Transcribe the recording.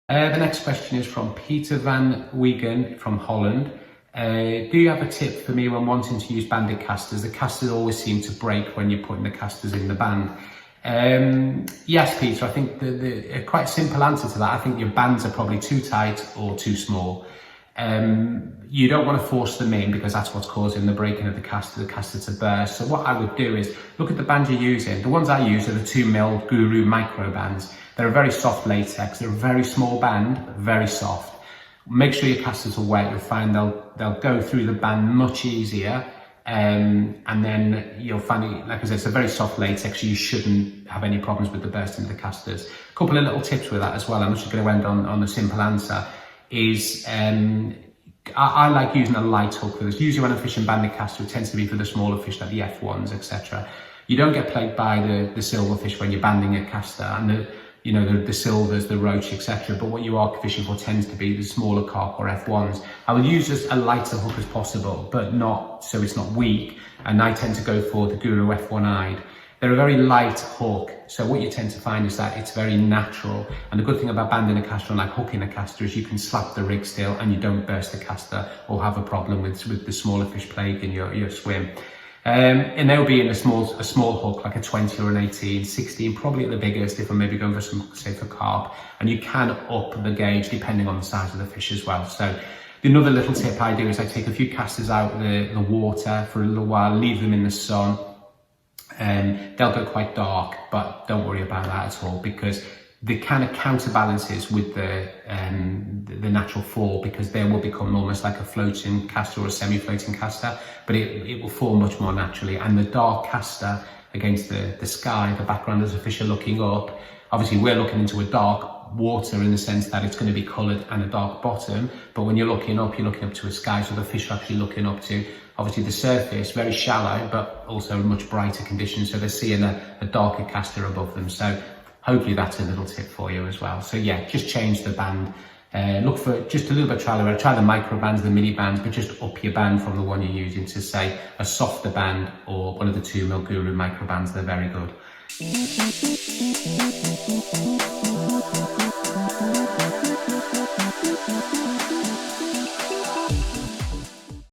The next question is from Peter van Wiegen from Holland. Do you have a tip for me when wanting to use banded casters? The casters always seem to break when you're putting the casters in the band. Yes, Peter, I think the quite simple answer to that, I think your bands are probably too tight or too small. You don't want to force them in because that's what's causing the breaking of the caster to burst. So what I would do is look at the band you're using. The ones I use are the 2mm Guru micro bands. They're a very soft latex. They're a very small band, very soft. Make sure your casters are wet. You'll find they'll go through the band much easier. And then you'll find it, like I said, it's a very soft latex, so you shouldn't have any problems with the bursting of the casters. A couple of little tips with that as well. I'm just going to end on a simple answer. Is I like using a light hook for this. Usually when I'm fishing banded caster, it tends to be for the smaller fish like the F1s, etc. You don't get plagued by the silverfish when you're banding a caster, and the silvers, the roach, etc. But what you are fishing for tends to be the smaller carp or F1s. I will use just a lighter hook as possible, but not so it's not weak. And I tend to go for the Guru F1-eyed. They're a very light hook, so what you tend to find is that it's very natural. And the good thing about banding a caster and like hooking a caster is you can slap the rig still and you don't burst the caster or have a problem with the smaller fish plaguing your swim. And they'll be in a small hook, like a 20 or an 18, 16, probably at the biggest if I'm maybe going for some, say for carp. And you can up the gauge depending on the size of the fish as well. So another little tip I do is I take a few casters out of the water for a little while, leave them in the sun. They'll go quite dark, but don't worry about that at all because the kind of counterbalances with the natural fall, because they will become almost like a floating caster or a semi-floating caster, but it will fall much more naturally. And the dark caster against the sky, the background as the fish are looking up, obviously we're looking into a dark water in the sense that it's going to be coloured and a dark bottom, but when you're looking up to a sky, so the fish are actually looking up to obviously the surface, very shallow, but also much brighter conditions, so they're seeing a darker caster above them. So hopefully that's a little tip for you as well. So yeah, just change the band. Look for just a little bit of trial. Try the micro bands, the mini bands, but just up your band from the one you're using to say a softer band or one of the 2mm Guru micro bands. They're very good.